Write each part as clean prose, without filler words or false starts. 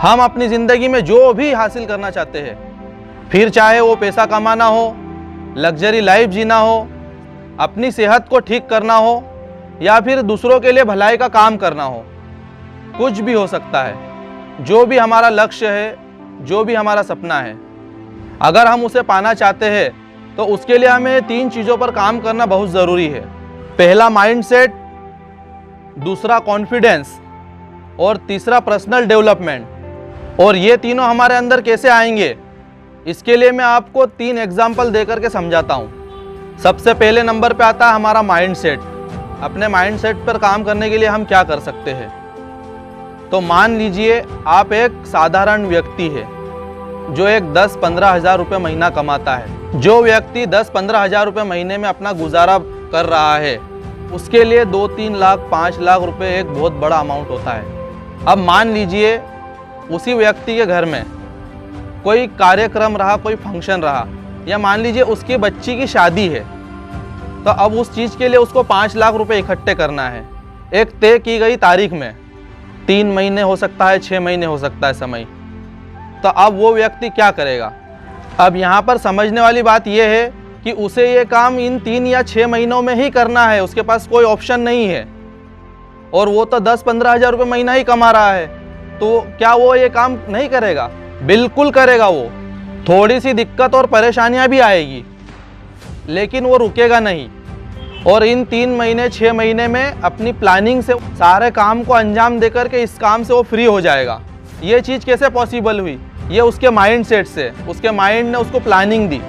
हम अपनी ज़िंदगी में जो भी हासिल करना चाहते हैं, फिर चाहे वो पैसा कमाना हो, लग्जरी लाइफ जीना हो, अपनी सेहत को ठीक करना हो या फिर दूसरों के लिए भलाई का काम करना हो, कुछ भी हो सकता है। जो भी हमारा लक्ष्य है, जो भी हमारा सपना है, अगर हम उसे पाना चाहते हैं तो उसके लिए हमें 3 चीज़ों पर काम करना बहुत ज़रूरी है। पहला माइंडसेट, दूसरा कॉन्फिडेंस और तीसरा पर्सनल डेवलपमेंट। और ये तीनों हमारे अंदर कैसे आएंगे, इसके लिए मैं आपको 3 एग्जाम्पल देकर के समझाता हूँ। सबसे पहले नंबर पे आता है हमारा माइंडसेट। अपने माइंडसेट पर काम करने के लिए हम क्या कर सकते हैं? तो मान लीजिए आप एक साधारण व्यक्ति है जो एक 10-15 हज़ार रुपये महीना कमाता है। जो व्यक्ति 10-15 हज़ार रुपये महीने में अपना गुजारा कर रहा है, उसके लिए 2-3 लाख 5 लाख रुपए एक बहुत बड़ा अमाउंट होता है। अब मान लीजिए उसी व्यक्ति के घर में कोई कार्यक्रम रहा, कोई फंक्शन रहा, या मान लीजिए उसकी बच्ची की शादी है, तो अब उस चीज़ के लिए उसको 5 लाख रुपए इकट्ठे करना है एक तय की गई तारीख में। 3 महीने हो सकता है, 6 महीने हो सकता है समय। तो अब वो व्यक्ति क्या करेगा? अब यहाँ पर समझने वाली बात यह है कि उसे ये काम इन 3 या 6 महीनों में ही करना है, उसके पास कोई ऑप्शन नहीं है। और वो तो 10-15 हज़ार रुपये महीना ही कमा रहा है, तो क्या वो ये काम नहीं करेगा? बिल्कुल करेगा। वो थोड़ी सी दिक्कत और परेशानियां भी आएगी, लेकिन वो रुकेगा नहीं। और इन 3 महीने 6 महीने में अपनी प्लानिंग से सारे काम को अंजाम देकर के इस काम से वो फ्री हो जाएगा। ये चीज़ कैसे पॉसिबल हुई? ये उसके माइंड सेट से, उसके माइंड ने उसको प्लानिंग दी।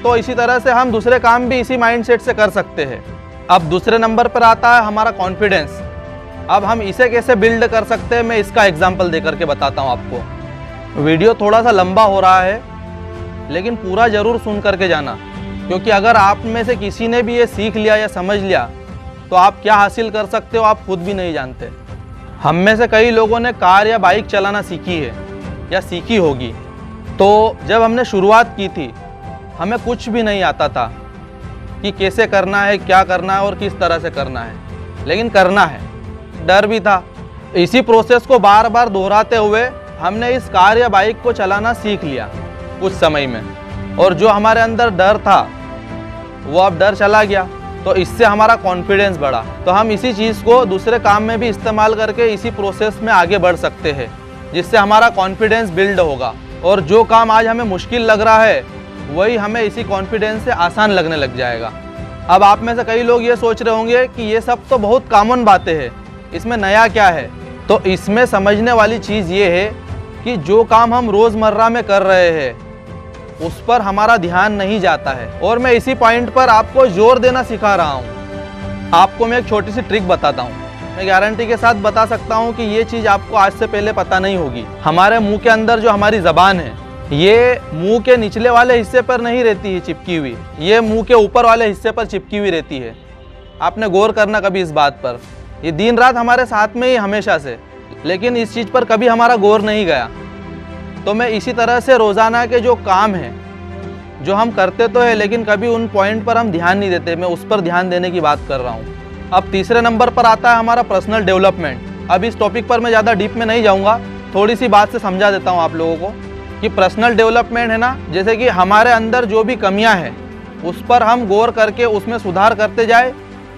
तो इसी तरह से हम दूसरे काम भी इसी माइंड सेट से कर सकते हैं। अब दूसरे नंबर पर आता है हमारा कॉन्फिडेंस। अब हम इसे कैसे बिल्ड कर सकते हैं, मैं इसका एग्जाम्पल दे करके बताता हूँ आपको। वीडियो थोड़ा सा लंबा हो रहा है, लेकिन पूरा ज़रूर सुन करके जाना, क्योंकि अगर आप में से किसी ने भी ये सीख लिया या समझ लिया तो आप क्या हासिल कर सकते हो आप खुद भी नहीं जानते। हम में से कई लोगों ने कार या बाइक चलाना सीखी है या सीखी होगी। तो जब हमने शुरुआत की थी, हमें कुछ भी नहीं आता था कि कैसे करना है, क्या करना है और किस तरह से करना है, लेकिन करना है। डर भी था। इसी प्रोसेस को बार बार दोहराते हुए हमने इस कार या बाइक को चलाना सीख लिया कुछ समय में। और जो हमारे अंदर डर था वो अब डर चला गया, तो इससे हमारा कॉन्फिडेंस बढ़ा। तो हम इसी चीज़ को दूसरे काम में भी इस्तेमाल करके इसी प्रोसेस में आगे बढ़ सकते हैं, जिससे हमारा कॉन्फिडेंस बिल्ड होगा। और जो काम आज हमें मुश्किल लग रहा है, वही हमें इसी कॉन्फिडेंस से आसान लगने लग जाएगा। अब आप में से कई लोग ये सोच रहे होंगे कि ये सब तो बहुत कॉमन बातें हैं, इसमें नया क्या है? तो इसमें समझने वाली चीज़ ये है कि जो काम हम रोज़मर्रा में कर रहे हैं उस पर हमारा ध्यान नहीं जाता है। और मैं इसी पॉइंट पर आपको जोर देना सिखा रहा हूँ। आपको मैं एक छोटी सी ट्रिक बताता हूँ। मैं गारंटी के साथ बता सकता हूँ कि ये चीज़ आपको आज से पहले पता नहीं होगी। हमारे मुंह के अंदर जो हमारी ज़बान है, ये मुंह के निचले वाले हिस्से पर नहीं रहती है चिपकी हुई, ये मुंह के ऊपर वाले हिस्से पर चिपकी हुई रहती है। आपने गौर करना कभी इस बात पर। ये दिन रात हमारे साथ में ही हमेशा से, लेकिन इस चीज़ पर कभी हमारा गौर नहीं गया। तो मैं इसी तरह से रोज़ाना के जो काम हैं, जो हम करते तो है लेकिन कभी उन पॉइंट पर हम ध्यान नहीं देते, मैं उस पर ध्यान देने की बात कर रहा हूँ। अब तीसरे नंबर पर आता है हमारा पर्सनल डेवलपमेंट। अब इस टॉपिक पर मैं ज़्यादा डीप में नहीं जाऊँगा, थोड़ी सी बात से समझा देता हूँ आप लोगों को कि पर्सनल डेवलपमेंट है ना, जैसे कि हमारे अंदर जो भी कमियाँ हैं उस पर हम गौर करके उसमें सुधार करते जाए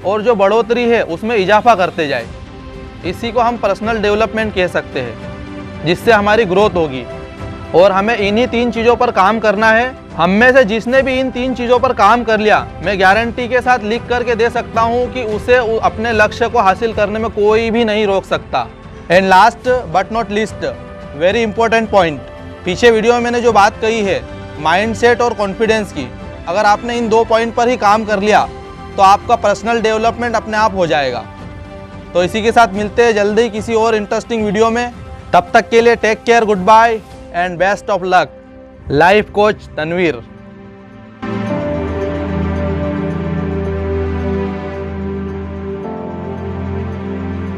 और जो बढ़ोतरी है उसमें इजाफा करते जाए। इसी को हम पर्सनल डेवलपमेंट कह सकते हैं, जिससे हमारी ग्रोथ होगी। और हमें इन्हीं 3 चीज़ों पर काम करना है। हम में से जिसने भी इन 3 चीज़ों पर काम कर लिया, मैं गारंटी के साथ लिख करके दे सकता हूँ कि उसे अपने लक्ष्य को हासिल करने में कोई भी नहीं रोक सकता। And last but not least, very important point, पीछे वीडियो में मैंने जो बात कही है माइंडसेट और कॉन्फिडेंस की, अगर आपने इन 2 पॉइंट पर ही काम कर लिया तो आपका पर्सनल डेवलपमेंट अपने आप हो जाएगा। तो इसी के साथ मिलते हैं जल्दी किसी और इंटरेस्टिंग वीडियो में। तब तक के लिए take care, good bye and best of luck. Life coach Tanveer.